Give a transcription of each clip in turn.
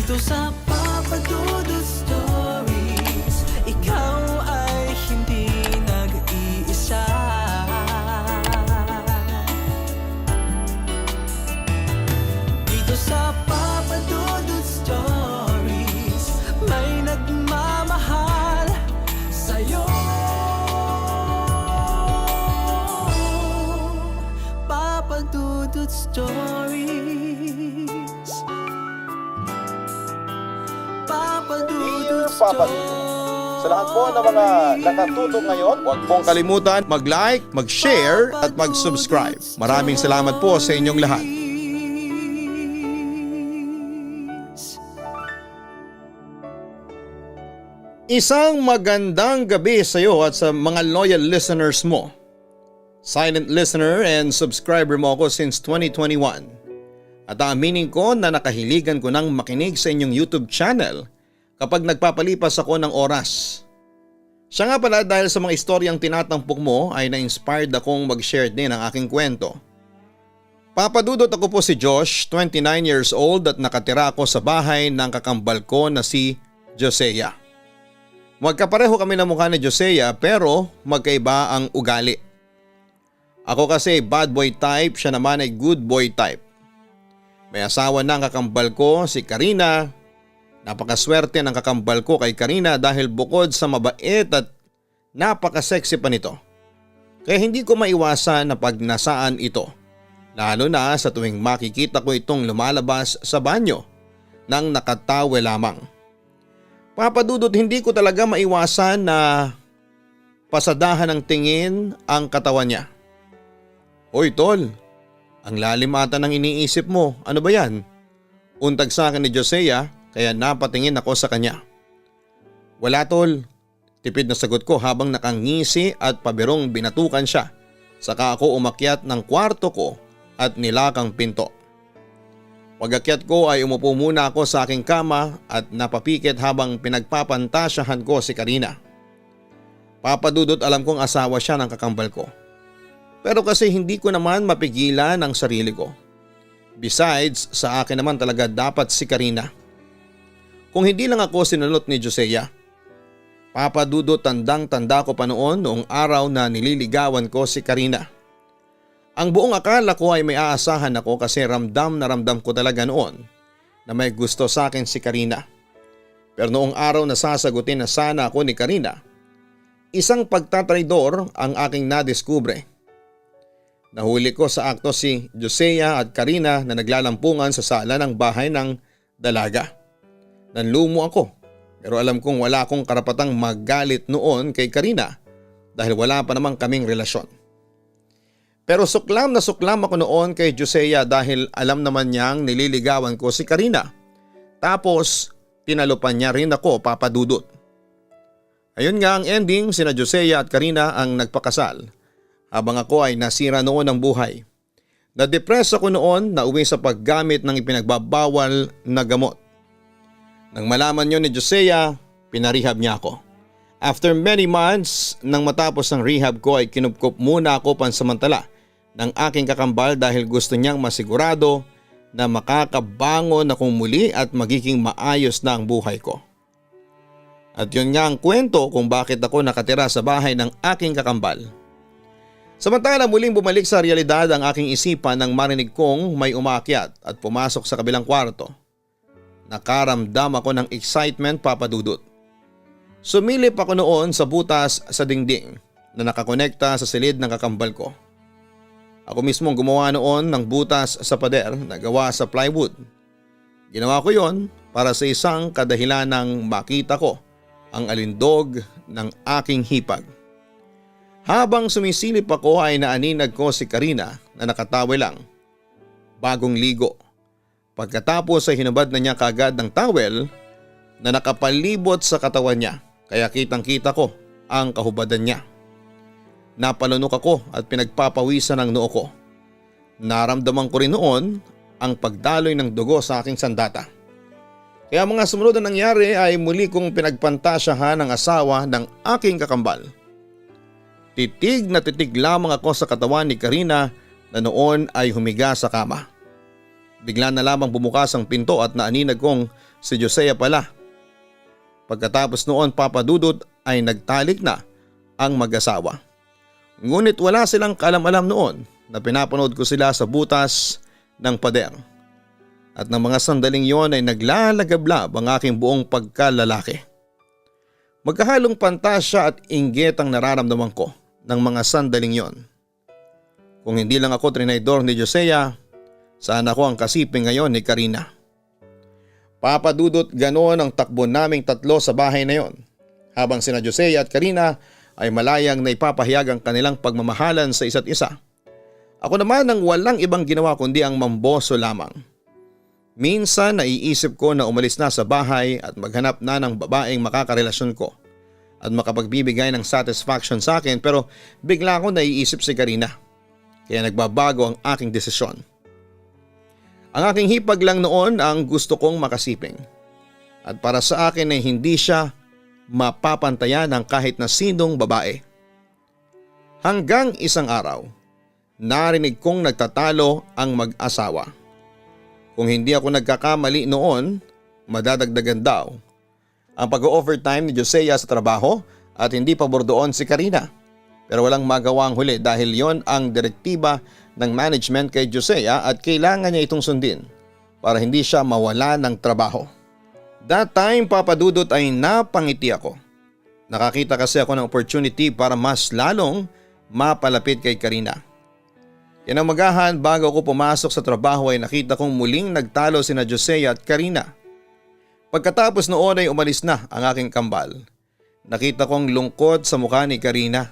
Dito sa Papa Dudut Stories, ikaw ay hindi nag-iisa. Dito sa Papa Dudut Stories, may nagmamahal sa'yo. Papa Dudut Stories. Papa Dudut Papa Dudut. Sa lahat po ng mga nakatutok ngayon, huwag pong kalimutan mag-like, mag-share at mag-subscribe. Maraming salamat po sa inyong lahat. Isang magandang gabi sa iyo at sa mga loyal listeners mo. Silent listener and subscriber mo ako since 2021. At aaminin ko na nakahiligan ko nang makinig sa inyong YouTube channel kapag nagpapalipas ako ng oras. Siya nga pala dahil sa mga istoryang tinatampok mo ay na-inspired akong mag-share din ang aking kwento. Papadudot ako po si Josh, 29 years old at nakatira ako sa bahay ng kakambal ko na si Josea. Magkapareho kami ng mukha ni Josea pero magkaiba ang ugali. Ako kasi bad boy type, siya naman ay good boy type. May asawa na ang kakambal ko, si Karina. Napakaswerte ng kakambal ko kay Karina dahil bukod sa mabait at napaka-sexy pa nito. Kaya hindi ko maiwasan na pagnasaan ito. Lalo na sa tuwing makikita ko itong lumalabas sa banyo nang nakatawe lamang. Papadudot, hindi ko talaga maiwasan na pasadahan ng tingin ang katawan niya. Hoy tol, ang lalim ata ng iniisip mo, ano ba yan? Untag sa akin ni Josea kaya napatingin ako sa kanya. Wala tol, tipid na sagot ko habang nakangisi at pabirong binatukan siya. Saka ako umakyat ng kwarto ko at nilakang pinto. Pag-akyat ko ay umupo muna ako sa aking kama at napapikit habang pinagpapantasyahan ko si Karina. Papadudot, alam kong asawa siya ng kakambal ko. Pero kasi hindi ko naman mapigilan ang sarili ko. Besides, sa akin naman talaga dapat si Karina. Kung hindi lang ako sinunod ni Josea. Papadudot, tandang-tanda ko pa noong araw na nililigawan ko si Karina. Ang buong akala ko ay may aasahan ako kasi ramdam na ramdam ko talaga noon na may gusto sa akin si Karina. Pero noong araw na sasagutin na sana ako ni Karina, isang pagtatraidor ang aking nadiskubre. Nahuli ko sa akto si Josea at Karina na naglalampungan sa sala ng bahay ng dalaga. Nanlumo ako pero alam kong wala akong karapatang magalit noon kay Karina dahil wala pa namang kaming relasyon. Pero suklam na suklam ako noon kay Josea dahil alam naman niyang nililigawan ko si Karina. Tapos tinalupan niya rin ako, papadudot. Ayun nga ang ending, sina Josea at Karina ang nagpakasal. Habang ako ay nasira noon ng buhay. Na-depress ako noon na uwi sa paggamit ng ipinagbabawal na gamot. Nang malaman yun ni Josea, pinarehab niya ako. After many months nang matapos ang rehab ko ay kinupkup muna ako pansamantala ng aking kakambal dahil gusto niyang masigurado na makakabangon akong muli at magiging maayos na ang buhay ko. At yun nga ang kwento kung bakit ako nakatira sa bahay ng aking kakambal. Samantala muling bumalik sa realidad ang aking isipan nang marinig kong may umakyat at pumasok sa kabilang kwarto. Nakaramdam ako ng excitement, papadudot. Sumilip ako noon sa butas sa dingding na nakakonekta sa silid ng kakambal ko. Ako mismo gumawa noon ng butas sa pader na gawa sa plywood. Ginawa ko yon para sa isang kadahilan ng makita ko ang alindog ng aking hipag. Habang sumisilip ako ay naaninag ko si Karina na nakatawe lang. Bagong ligo. Pagkatapos ay hinubad na niya kagad ng towel na nakapalibot sa katawan niya kaya kitang kita ko ang kahubadan niya. Napalunok ako at pinagpapawisan ang noo ko. Naramdaman ko rin noon ang pagdaloy ng dugo sa aking sandata. Kaya mga sumunod na nangyari ay muli kong pinagpantasyahan ang asawa ng aking kakambal. Titig na titig lamang ako sa katawan ni Karina na noon ay humiga sa kama. Bigla na lamang bumukas ang pinto at naaninag kong si Josea pala. Pagkatapos noon, Papa Dudut, ay nagtalik na ang mag-asawa. Ngunit wala silang kaalam-alam noon na pinapanood ko sila sa butas ng pader. At ng mga sandaling yon ay naglalagablab ang aking buong pagkalalaki. Magkahalong pantasya at inggit ang nararamdaman ko ng mga sandaling yon. Kung hindi lang ako trinaydor ni Josea, saan ako ang kasiping ngayon ni Karina? Papa Dudut, ganoon ang takbo naming tatlo sa bahay na yon. Habang sina Josea at Karina ay malayang na ipapahayag ang kanilang pagmamahalan sa isa't isa. Ako naman ang walang ibang ginawa kundi ang mamboso lamang. Minsan naiisip ko na umalis na sa bahay at maghanap na ng babaeng makakarelasyon ko at makapagbibigay ng satisfaction sa akin, pero bigla ko naiisip si Karina. Kaya nagbabago ang aking desisyon. Ang aking hipag lang noon ang gusto kong makasiping. At para sa akin ay hindi siya mapapantayan ng kahit na sinong babae. Hanggang isang araw, narinig kong nagtatalo ang mag-asawa. Kung hindi ako nagkakamali noon, madadagdagan daw ang pag-overtime ni Josea sa trabaho at hindi pabor doon si Karina. Pero walang magawa ang huli dahil yon ang direktiba ng management kay Josea at kailangan niya itong sundin para hindi siya mawala ng trabaho. That time, Papa Dudut, ay napangiti ako. Nakakita kasi ako ng opportunity para mas lalong mapalapit kay Karina. Kinamagahan bago ako pumasok sa trabaho ay nakita kong muling nagtalo sina Josea at Karina. Pagkatapos noon ay umalis na ang aking kambal. Nakita kong lungkot sa mukha ni Karina.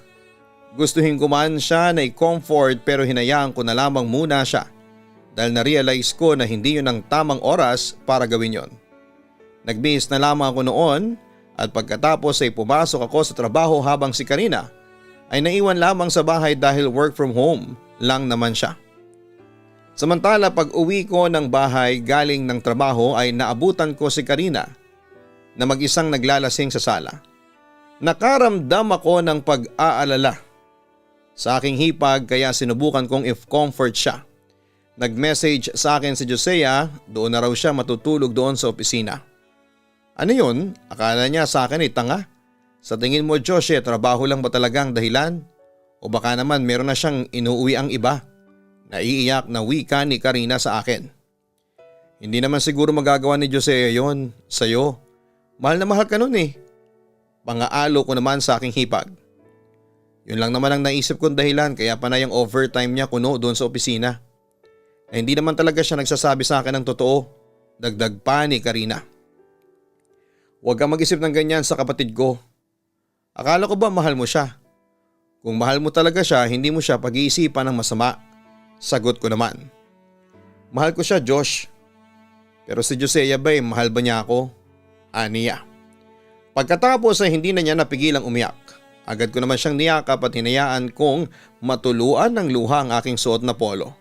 Gustuhin ko man siya na i-comfort pero hinayaan ko na lamang muna siya dahil na-realize ko na hindi yun ang tamang oras para gawin yon. Nagbihis na lamang ako noon at pagkatapos ay pumasok ako sa trabaho habang si Karina ay naiwan lamang sa bahay dahil work from home lang naman siya. Samantala pag uwi ko ng bahay galing ng trabaho ay naabutan ko si Karina na mag-isang naglalasing sa sala. Nakaramdam ako ng pag-aalala sa aking hipag kaya sinubukan kong if-comfort siya. Nag-message sa akin si Josea, doon na raw siya matutulog doon sa opisina. Ano yun? Akala niya sa akin ay tanga. Sa tingin mo, Joshua, trabaho lang ba talagang dahilan? O baka naman meron na siyang inuuwi ang iba? Naiiyak na wika ni Karina sa akin. Hindi naman siguro magagawa ni Josea yon sa'yo. Mahal na mahal ka nun eh. Pangaalo ko naman sa aking hipag. Yun lang naman ang naisip kong dahilan kaya panay ang overtime niya kuno doon sa opisina. Hindi naman talaga siya nagsasabi sa akin ng totoo. Dagdag pa ni Karina. Huwag kang mag-isip ng ganyan sa kapatid ko. Akala ko ba mahal mo siya? Kung mahal mo talaga siya, hindi mo siya pag-iisipan ng masama. Sagot ko naman. Mahal ko siya, Josh. Pero si Josea ba mahal ba niya ako? Aniya. Pagkatapos ay hindi na niya napigilang umiyak. Agad ko naman siyang niyakap at hinayaan kong matuluan ng luha ang aking suot na polo.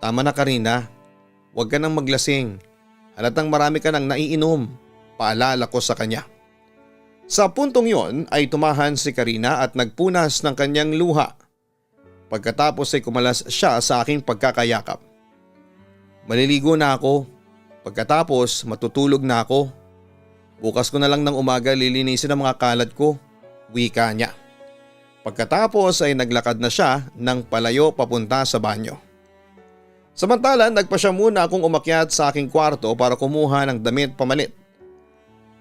Tama na Karina, huwag ka nang maglasing. Halatang marami ka nang naiinom. Paalala ko sa kanya. Sa puntong yon ay tumahan si Karina at nagpunas ng kanyang luha. Pagkatapos ay kumalas siya sa aking pagkakayakap. Maliligo na ako. Pagkatapos matutulog na ako. Bukas ko na lang ng umaga lilinisin ang mga kalat ko. Wika niya. Pagkatapos ay naglakad na siya ng palayo papunta sa banyo. Samantala nagpa siya muna akong umakyat sa aking kwarto para kumuha ng damit pamalit.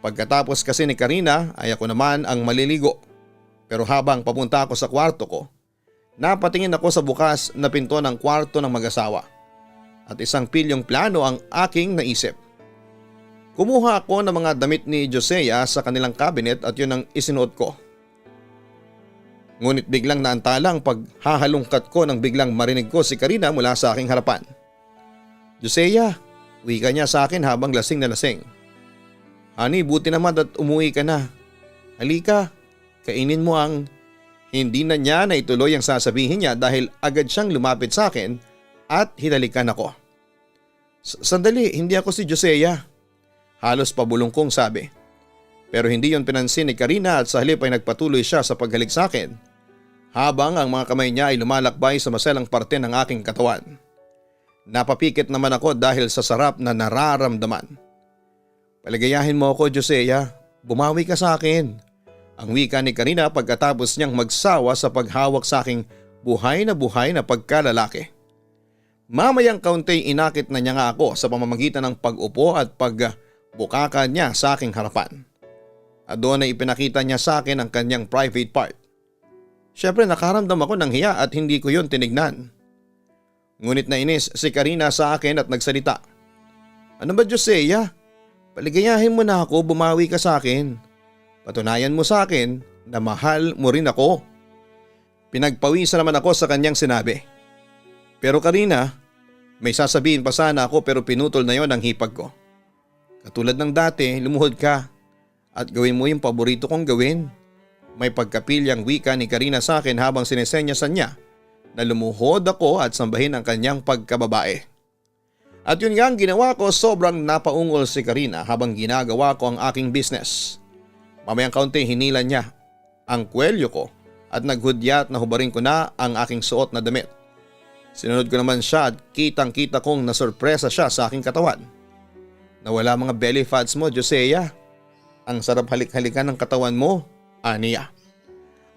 Pagkatapos kasi ni Karina ay ako naman ang maliligo. Pero habang papunta ako sa kwarto ko, napatingin ako sa bukas na pinto ng kwarto ng mag-asawa. At isang pilyong plano ang aking naisip. Kumuha ako ng mga damit ni Josea sa kanilang cabinet at yun ang isinuot ko. Ngunit biglang naantala ang paghahalungkat ko nang biglang marinig ko si Karina mula sa aking harapan. Josea, wika niya sa akin habang lasing na lasing. Honey, buti naman at umuwi ka na. Halika, kainin mo ang… Hindi na niya na ituloy ang sasabihin niya dahil agad siyang lumapit sa akin at hinalikan ako. Sandali, hindi ako si Josea. Halos pabulong kong sabi. Pero hindi yon pinansin ni Karina at sa halip ay nagpatuloy siya sa paghalik sa akin habang ang mga kamay niya ay lumalakbay sa maselang parte ng aking katawan. Napapikit naman ako dahil sa sarap na nararamdaman. Paligayahin mo ako, Josea. Bumawi ka sa akin. Ang wika ni Karina pagkatapos niyang magsawa sa paghawak sa aking buhay na pagkalalaki. Mamayang kaunti inakit na niya nga ako sa pamamagitan ng pag-upo at pagbukakan niya sa aking harapan. At doon ay ipinakita niya sa akin ang kanyang private part. Siyempre nakaramdam ako ng hiya at hindi ko yon tinignan. Ngunit nainis si Karina sa akin at nagsalita. Ano ba, Josea? Paligayahin mo na ako, bumawi ka sa akin. Patunayan mo sa akin na mahal mo rin ako. Pinagpawisan naman ako sa kanyang sinabi. Pero Karina, may sasabihin pa sana ako pero pinutol na yon ang hipag ko. Katulad ng dati, lumuhod ka at gawin mo yung paborito kong gawin. May pagkapilyang wika ni Karina sa akin habang sinesenyasan niya na lumuhod ako at sambahin ang kanyang pagkababae. At yun nga ang ginawa ko, sobrang napaungol si Karina habang ginagawa ko ang aking business. Mamayang kaunti hinila niya ang kwelyo ko at naghudyat na hubarin ko na ang aking suot na damit. Sinunod ko naman siya at kitang-kita kong nasurpresa siya sa aking katawan. Nawala mga belly fats mo, Josea. Ang sarap halik-halikan ng katawan mo, aniya.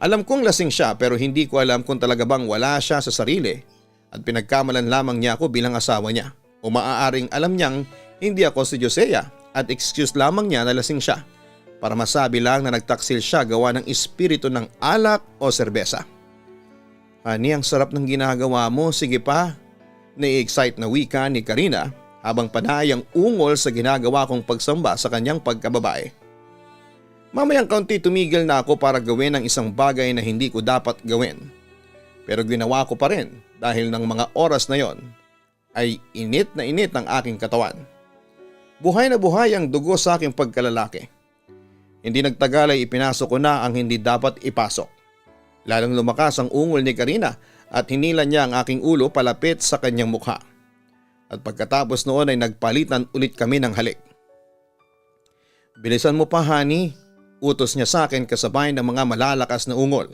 Alam kong lasing siya pero hindi ko alam kung talaga bang wala siya sa sarili at pinagkamalan lamang niya ako bilang asawa niya. O maaaring alam niyang hindi ako si Josea at excuse lamang niya na lasing siya para masabi lang na nagtaksil siya gawa ng espiritu ng alak o serbesa. Ani, ang sarap ng ginagawa mo, sige pa. Nai-excite na wika ni Karina habang panayang ungol sa ginagawa kong pagsamba sa kanyang pagkababae. Mamayang kaunti tumigil na ako para gawin ang isang bagay na hindi ko dapat gawin. Pero ginawa ko pa rin dahil ng mga oras na yon ay init na init ang aking katawan. Buhay na buhay ang dugo sa aking pagkalalaki. Hindi nagtagal ay ipinasok ko na ang hindi dapat ipasok. Lalong lumakas ang ungol ni Karina at hinila niya ang aking ulo palapit sa kanyang mukha. At pagkatapos noon ay nagpalitan ulit kami ng halik. Bilisan mo pa, honey, utos niya sa akin kasabay ng mga malalakas na ungol.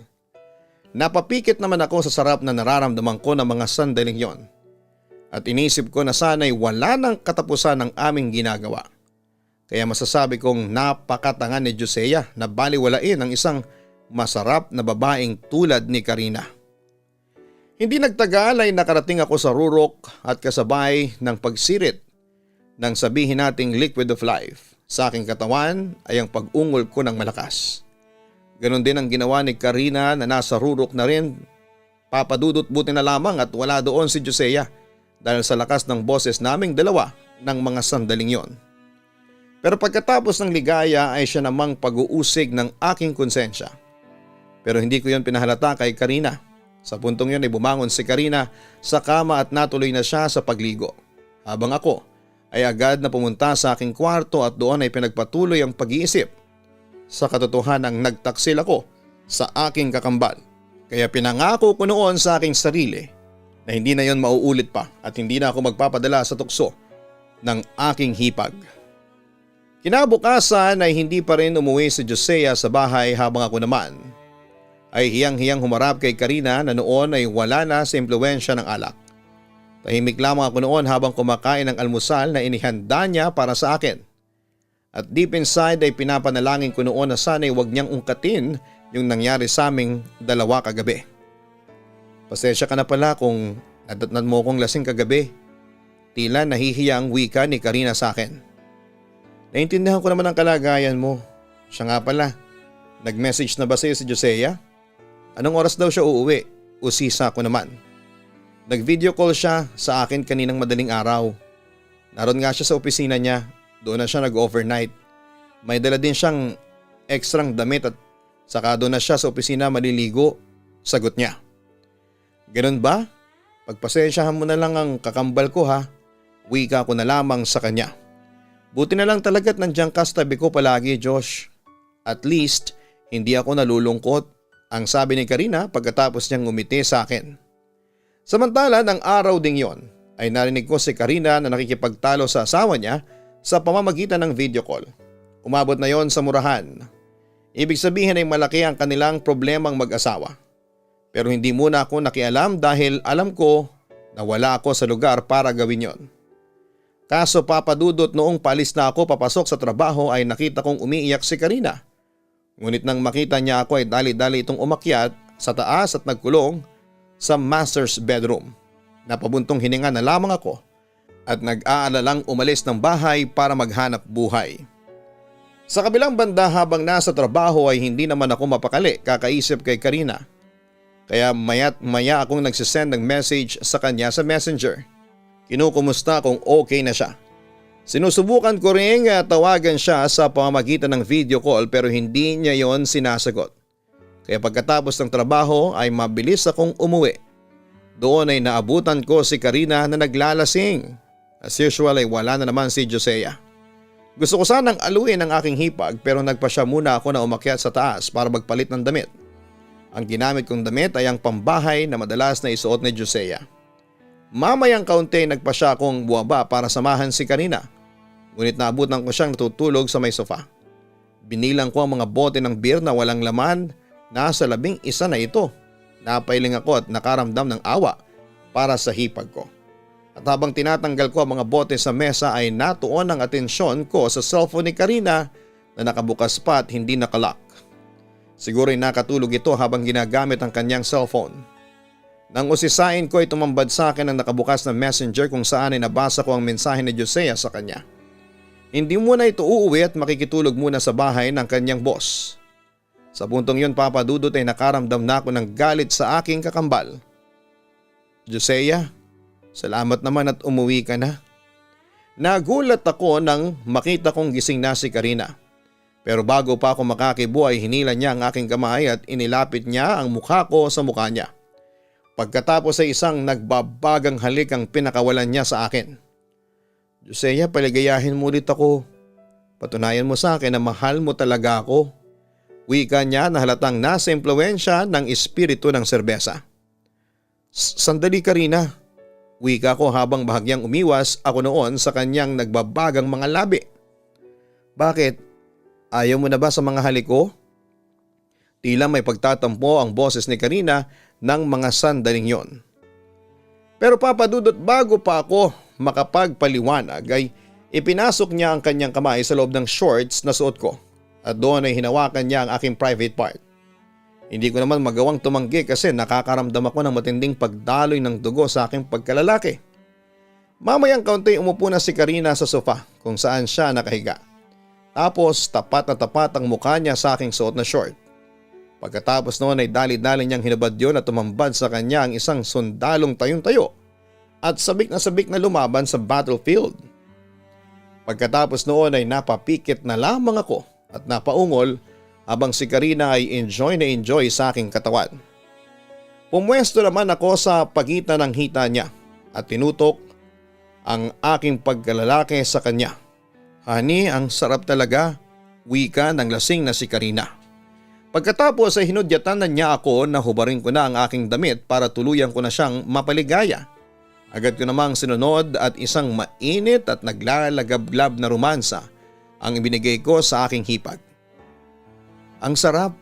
Napapikit naman ako sa sarap na nararamdaman ko ng mga sandaling yon. At inisip ko na sana'y wala ng katapusan ng aming ginagawa. Kaya masasabi kong napakatanga ni Josea na baliwalain ang isang masarap na babaeng tulad ni Karina. Hindi nagtagal ay nakarating ako sa rurok at kasabay ng pagsirit ng sabihin nating liquid of life. Sa aking katawan ay ang pag-ungol ko ng malakas. Ganon din ang ginawa ni Karina na nasa rurok na rin. Papadudot buti na lamang at wala doon si Josea dahil sa lakas ng boses naming dalawa ng mga sandaling yon. Pero pagkatapos ng ligaya ay siya namang pag-uusig ng aking konsensya. Pero hindi ko yon pinahalata kay Karina. Sa puntong yon ay bumangon si Karina sa kama at natuloy na siya sa pagligo. Habang ako ay agad na pumunta sa aking kwarto at doon ay pinagpatuloy ang pag-iisip. Sa katotohanang nagtaksil ako sa aking kakambal. Kaya pinangako ko noon sa aking sarili na hindi na yon mauulit pa at hindi na ako magpapadala sa tukso ng aking hipag. Kinabukasan ay hindi pa rin umuwi si Josea sa bahay habang ako naman ay hiyang-hiyang humarap kay Karina na noon ay wala na sa impluwensya ng alak. Tahimik lamang ako noon habang kumakain ng almusal na inihanda niya para sa akin. At deep inside ay pinapanalangin ko noon na sana'y huwag niyang ungkatin yung nangyari sa aming dalawa kagabi. Pasensya ka na pala kung nadatnan mo kong lasing kagabi. Tila nahihiya ang wika ni Karina sa akin. Naintindihan ko naman ang kalagayan mo. Siya nga pala, nag-message na ba sa'yo si Josea? Anong oras daw siya uuwi? Usisa ko naman. Nag-video call siya sa akin kaninang madaling araw. Naroon nga siya sa opisina niya. Doon na siya nag-overnight. May dala din siyang ekstrang damit at saka doon na siya sa opisina maliligo. Sagot niya. Ganun ba? Pagpasensyahan mo na lang ang kakambal ko ha. Wika ko na lamang sa kanya. Buti na lang talaga't nandiyan ka sa tabi ko palagi, Josh. At least, hindi ako nalulungkot, ang sabi ni Karina pagkatapos niyang ngumiti sa akin. Samantala ng araw ding yon ay narinig ko si Karina na nakikipagtalo sa asawa niya sa pamamagitan ng video call. Umabot na yon sa murahan. Ibig sabihin ay malaki ang kanilang problemang mag-asawa. Pero hindi muna ako nakialam dahil alam ko na wala ako sa lugar para gawin yon. Kaso papadudot noong palis na ako papasok sa trabaho ay nakita kong umiiyak si Karina. Ngunit nang makita niya ako ay dali-dali itong umakyat sa taas at nagkulong sa master's bedroom. Napabuntong hininga na lamang ako at nag-aalalang umalis ng bahay para maghanap buhay. Sa kabilang banda habang nasa trabaho ay hindi naman ako mapakali kakaisip kay Karina. Kaya maya't maya akong nagsisend ng message sa kanya sa messenger. Kinukumusta kung okay na siya. Sinusubukan ko ring tawagan siya sa pamamagitan ng video call pero hindi niya yon sinasagot. Kaya pagkatapos ng trabaho ay mabilis akong umuwi. Doon ay naabutan ko si Karina na naglalasing. As usual ay wala na naman si Josea. Gusto ko sanang aluin ang aking hipag pero nagpasya muna ako na umakyat sa taas para magpalit ng damit. Ang ginamit kong damit ay ang pambahay na madalas na isuot ni Josea. Mamayang kaunti nagpasya akong buwaba para samahan si Karina. Ngunit naabutan ko siyang natutulog sa may sofa. Binilang ko ang mga bote ng beer na walang laman. Nasa 11 na ito. Napailing ako at nakaramdam ng awa para sa hipag ko. At habang tinatanggal ko ang mga bote sa mesa ay natuon ang atensyon ko sa cellphone ni Karina na nakabukas pa at hindi nakalock. Siguro ay nakatulog ito habang ginagamit ang kanyang cellphone. Nang usisain ko ay tumambad sa akin ang nakabukas na messenger kung saan ay nabasa ko ang mensahe ni Josea sa kanya. Hindi muna ito uuwi at makikitulog muna sa bahay ng kanyang boss. Sa puntong yun papadudot ay nakaramdam na ako ng galit sa aking kakambal. Josea, salamat naman at umuwi ka na. Nagulat ako nang makita kong gising na si Karina. Pero bago pa ako makakibo ay hinila niya ang aking kamay at inilapit niya ang mukha ko sa mukha niya. Pagkatapos ay isang nagbabagang halik ang pinakawalan niya sa akin. Josea, paligayahin mo ulit ako. Patunayan mo sa akin na mahal mo talaga ako. Wika niya na halatang nasa impluwensya ng espiritu ng serbesa. Sandali Karina. Wika ko habang bahagyang umiwas ako noon sa kanyang nagbabagang mga labi. Bakit? Ayaw mo na ba sa mga halik ko? Tila may pagtatampo ang boses ni Karina ng mga sandaling yon. Pero papadudot bago pa ako makapagpaliwanag ay ipinasok niya ang kanyang kamay sa loob ng shorts na suot ko at doon ay hinawakan niya ang aking private part. Hindi ko naman magawang tumanggi kasi nakakaramdam ako ng matinding pagdaloy ng dugo sa aking pagkalalaki. Mamayang kaunti umupo na si Karina sa sofa kung saan siya nakahiga. Tapos tapat na tapat ang mukha niya sa aking suot na short. Pagkatapos noon ay dali-dali niyang hinubad yun at tumambad sa kanya ang isang sundalong tayong-tayo at sabik na lumaban sa battlefield. Pagkatapos noon ay napapikit na lamang ako at napaungol habang si Karina ay enjoy na enjoy sa aking katawan. Pumwesto naman ako sa pagitan ng hita niya at tinutok ang aking pagkalalaki sa kanya. Honey, ang sarap talaga, wika ng lasing na si Karina. Pagkatapos ay hinudyatan na niya ako na hubarin ko na ang aking damit para tuluyan ko na siyang mapaligaya. Agad ko namang sinunod at isang mainit at naglalagablab na romansa ang ibinigay ko sa aking hipag. Ang sarap,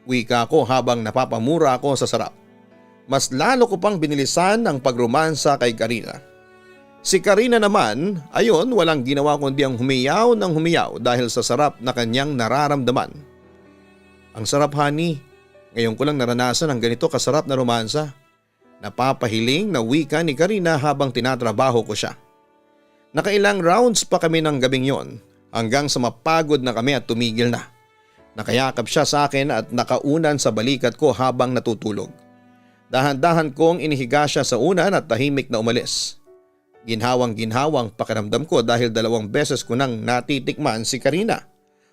wika ko habang napapamura ako sa sarap. Mas lalo ko pang binilisan ang pagromansa kay Karina. Si Karina naman, ayon walang ginawa kundi ang humiyaw ng humiyaw dahil sa sarap na kanyang nararamdaman. Ang sarap honey, ngayon ko lang naranasan ang ganito kasarap na romansa. Napapahiling na wika ni Karina habang tinatrabaho ko siya. Nakailang rounds pa kami ng gabing yon hanggang sa mapagod na kami at tumigil na. Nakayakap siya sa akin at nakaunan sa balikat ko habang natutulog. Dahan-dahan kong inihiga siya sa unan at tahimik na umalis. Ginhawang-ginhawang pakiramdam ko dahil 2 beses ko nang natitikman si Karina.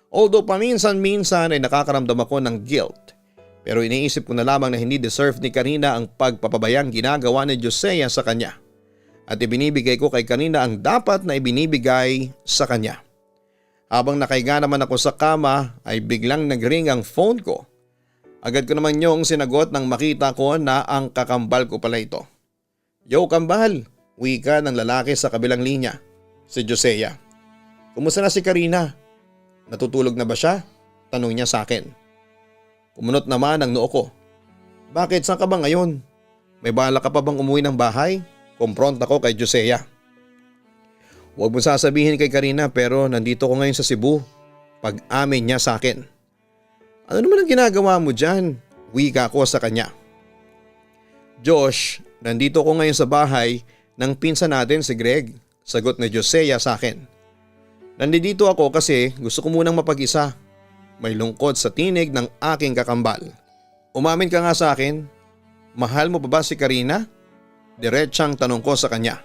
Although paminsan-minsan ay nakakaramdam ako ng guilt. Pero iniisip ko na lamang na hindi deserve ni Karina ang pagpapabayang ginagawa ni Josea sa kanya. At ibinibigay ko kay Karina ang dapat na ibinibigay sa kanya. Habang nakahiga naman ako sa kama ay biglang nagring ang phone ko. Agad ko naman yung sinagot nang makita ko na ang kakambal ko pala ito. Yo kambal, wika ng lalaki sa kabilang linya, si Josea. Kumusta na si Karina? Natutulog na ba siya? Tanong niya sa akin. Kumunot naman ang noo ko. Bakit, saan ka ba ngayon? May bala ka pa bang umuwi ng bahay? Kumpronta ko kay Josea. Huwag mo sasabihin kay Karina pero nandito ko ngayon sa Cebu. Pag-amin niya sa akin. Ano naman ang ginagawa mo dyan? Wika ko sa kanya. Josh, nandito ko ngayon sa bahay ng pinsan natin si Greg. Sagot ni Josea sa akin. Nandito ako kasi gusto ko munang mapag-isa. May lungkot sa tinig ng aking kakambal. Umamin ka nga sa akin. Mahal mo pa ba si Karina? Diretsang tanong ko sa kanya.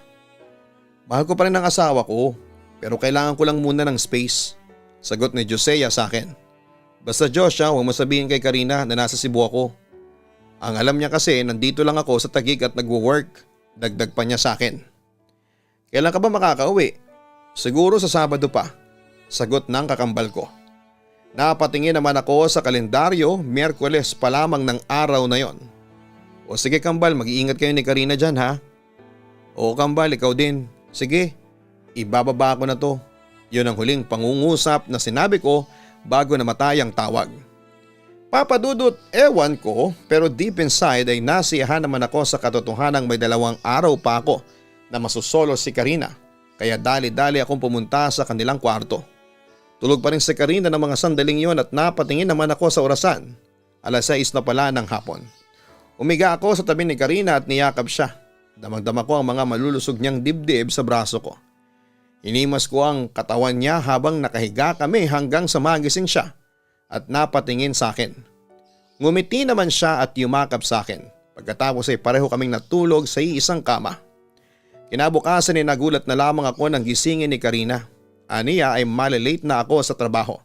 Mahal ko pa rin ang asawa ko pero kailangan ko lang muna ng space. Sagot ni Josea sa akin. Basta Josh, huwag mo sabihin kay Karina na nasa Cebu ako. Ang alam niya kasi nandito lang ako sa Taguig at nagwo-work. Dagdag pa niya sa akin. Kailan ka ba makakauwi? Siguro sa Sabado pa. Sagot ng kakambal ko. Napatingin naman ako sa kalendaryo, Miyerkules pa lamang ng araw na yon. O sige kambal, mag-iingat kayo ni Karina dyan ha. Oo kambal, ikaw din. Sige, ibababa ko na to. Yun ang huling pangungusap na sinabi ko bago namatay ang tawag. Papa Dudut, ewan ko pero deep inside ay nasiyahan naman ako sa katotohanang may 2 araw pa ako na masusolo si Karina. Kaya dali-dali akong pumunta sa kanilang kwarto. Tulog pa rin si Karina ng mga sandaling yon at napatingin naman ako sa orasan. 6:00 na pala ng hapon. Umiga ako sa tabi ni Karina at niyakap siya. Damang-dama ko ang mga malulusog niyang dibdib sa braso ko. Hinimas ko ang katawan niya habang nakahiga kami hanggang sa magising siya at napatingin sa akin. Ngumiti naman siya at yumakap sa akin. Pagkatapos ay pareho kaming natulog sa iisang kama. Kinabukasan ay nagulat na lamang ako ng gisingin ni Karina. Aniya ay malilate na ako sa trabaho.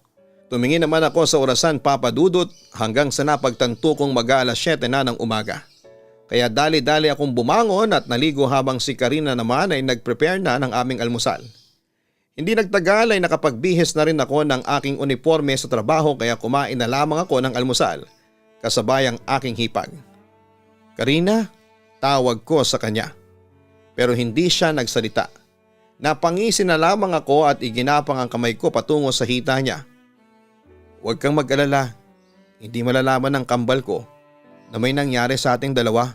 Tumingin naman ako sa orasan Papa Dudut hanggang sa napagtanto kong mag-7 na ng umaga. Kaya dali-dali akong bumangon at naligo habang si Karina naman ay nag-prepare na ng aming almusal. Hindi nagtagal ay nakapagbihis na rin ako ng aking uniforme sa trabaho kaya kumain na lamang ako ng almusal kasabay ang aking hipag. Karina, tawag ko sa kanya. Pero hindi siya nagsalita. Napangisi na lamang ako at iginapang ang kamay ko patungo sa hita niya. Huwag kang mag-alala, hindi malalaman ng kambal ko na may nangyari sa ating dalawa.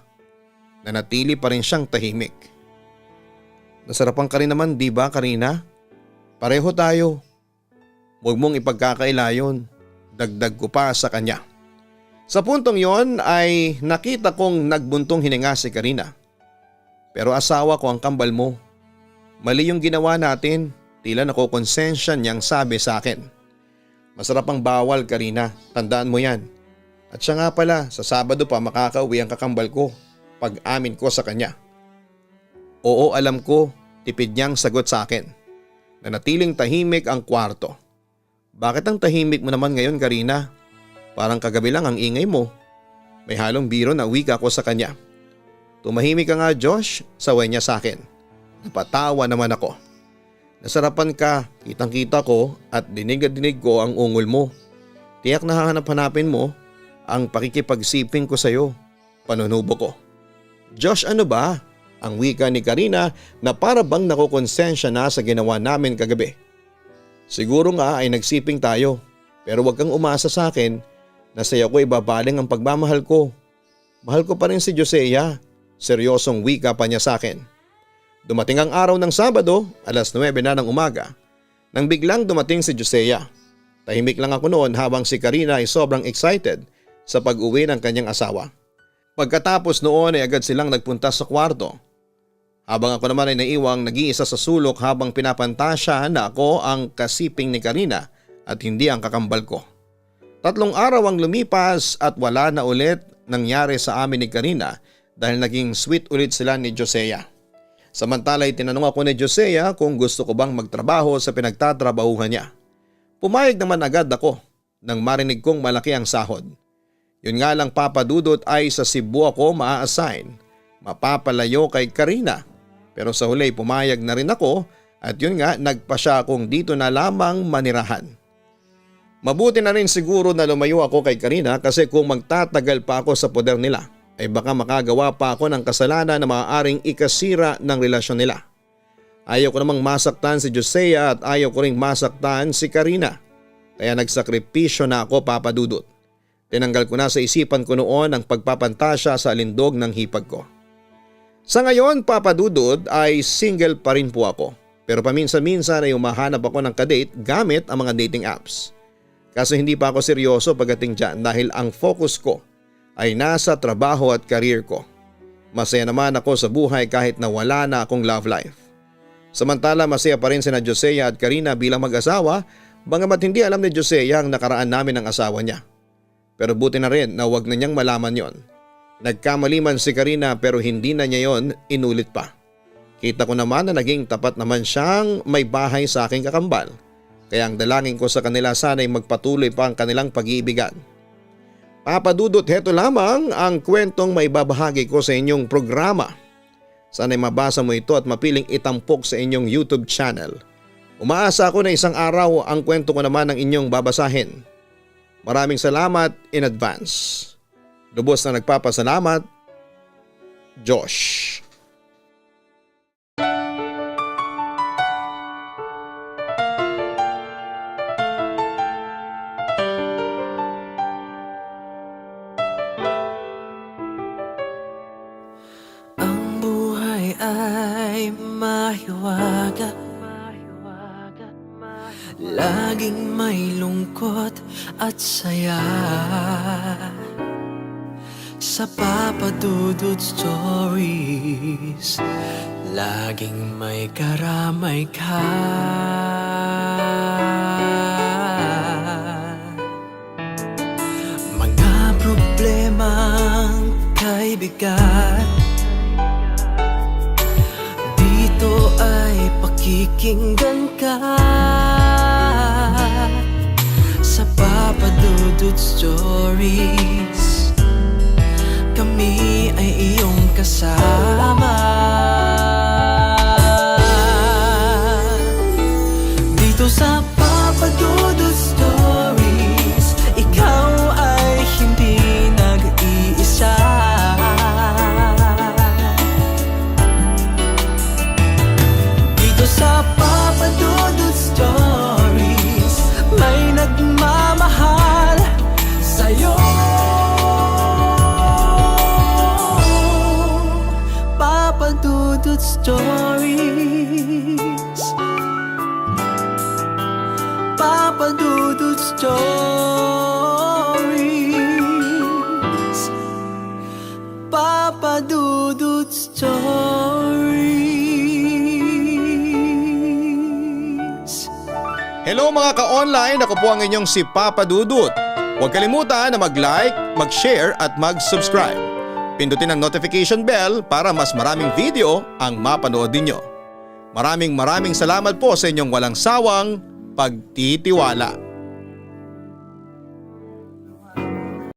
Nanatili pa rin siyang tahimik. Nasarapan ka rin naman di ba Karina? Pareho tayo. Huwag mong ipagkakaila yun. Dagdag ko pa sa kanya. Sa puntong yon ay nakita kong nagbuntong hininga si Karina. Pero asawa ko ang kambal mo. Mali yung ginawa natin, tila nakokonsensya niyang sabi sa akin. Masarap ang bawal Karina, tandaan mo yan. At siya nga pala, sa Sabado pa makakauwi ang kakambal ko. Pag-amin ko sa kanya. Oo alam ko, tipid niyang sagot sa akin. Nanatiling tahimik ang kwarto. Bakit ang tahimik mo naman ngayon Karina? Parang kagabi lang ang ingay mo. May halong biro na wika ko sa kanya. Tumahimik ka nga Josh, saway niya sa akin. Napatawa naman ako. Nasarapan ka, kitang-kita ko at dinig ko ang ungol mo. Tiyak na hahanap-hanapin mo ang pakikipagsiping ko sa iyo. Panunubo ko. Josh ano ba? Ang wika ni Karina na para bang nakokonsensya na sa ginawa namin kagabi. Siguro nga ay nagsiping tayo pero wag kang umasa sa akin na sa'yo ko ibabaling ang pagmamahal ko. Mahal ko pa rin si Josea. Seryosong wika pa niya sa akin. Dumating ang araw ng Sabado, 9:00 na ng umaga, nang biglang dumating si Josea. Tahimik lang ako noon habang si Karina ay sobrang excited sa pag-uwi ng kanyang asawa. Pagkatapos noon ay agad silang nagpunta sa kwarto. Habang ako naman ay naiwang nag-iisa sa sulok habang pinapantasya na ako ang kasiping ni Karina at hindi ang kakambal ko. 3 araw ang lumipas at wala na ulit nangyari sa amin ni Karina dahil naging sweet ulit sila ni Josea. Samantala ay tinanong ako ni Josea kung gusto ko bang magtrabaho sa pinagtatrabahuhan niya. Pumayag naman agad ako nang marinig kong malaki ang sahod. Yun nga lang Papa Dudut ay sa Cebu ako maa-assign. Mapapalayo kay Karina. Pero sa huli pumayag na rin ako at yun nga nagpa siya akong dito na lamang manirahan. Mabuti na rin siguro na lumayo ako kay Karina kasi kung magtatagal pa ako sa poder nila ay baka makagawa pa ako ng kasalanan na maaaring ikasira ng relasyon nila. Ayaw ko namang masaktan si Josea at ayaw ko ring masaktan si Karina. Kaya nagsakripisyo na ako Papa Dudut. Tinanggal ko na sa isipan ko noon ang pagpapantasya sa alindog ng hipag ko. Sa ngayon Papa Dudut ay single pa rin po ako. Pero paminsan-minsan ay umahanap ako ng kadate gamit ang mga dating apps. Kaso hindi pa ako seryoso pagdating dyan dahil ang focus ko ay nasa trabaho at career ko. Masaya naman ako sa buhay kahit na wala na akong love life. Samantala masaya pa rin sina Josea at Karina bilang mag-asawa, bagamat hindi alam ni Josea ang nakaraan namin ng asawa niya. Pero buti na rin na wag na niyang malaman yon. Nagkamali man si Karina pero hindi na niya yon inulit pa. Kita ko naman na naging tapat naman siyang may bahay sa aking kakambal. Kaya ang dalangin ko sa kanila sana'y magpatuloy pa ang kanilang pag-iibigan. Papa Dudut, heto lamang ang kwentong may babahagi ko sa inyong programa. Sana'y mabasa mo ito at mapiling itampok sa inyong YouTube channel. Umaasa ako na isang araw ang kwento ko naman ang inyong babasahin. Maraming salamat in advance. Lubos na nagpapasalamat, Josh. Ang buhay ay mahiwaga, laging may lungkot at saya. Sa Papa Dudut Stories, laging may karamay ka. Mga problemang kay bigat, dito ay pakikinggan ka. Sa Papa Dudut Stories, kami ay iyong kasama. Dito sa Papa Dudut Stories, ikaw ay hindi nag-iisa. Dito sa Papa Dudut Stories, may nagmamahal sa'yo. Papa Dudut Stories, Papa Dudut Stories, Papa Dudut Stories. Hello mga ka-online, ako po ang inyong si Papa Dudut. Huwag kalimutan na mag-like, mag-share at mag-subscribe. Pindutin ang notification bell para mas maraming video ang mapanood ninyo. Maraming salamat po sa inyong walang sawang pagtitiwala.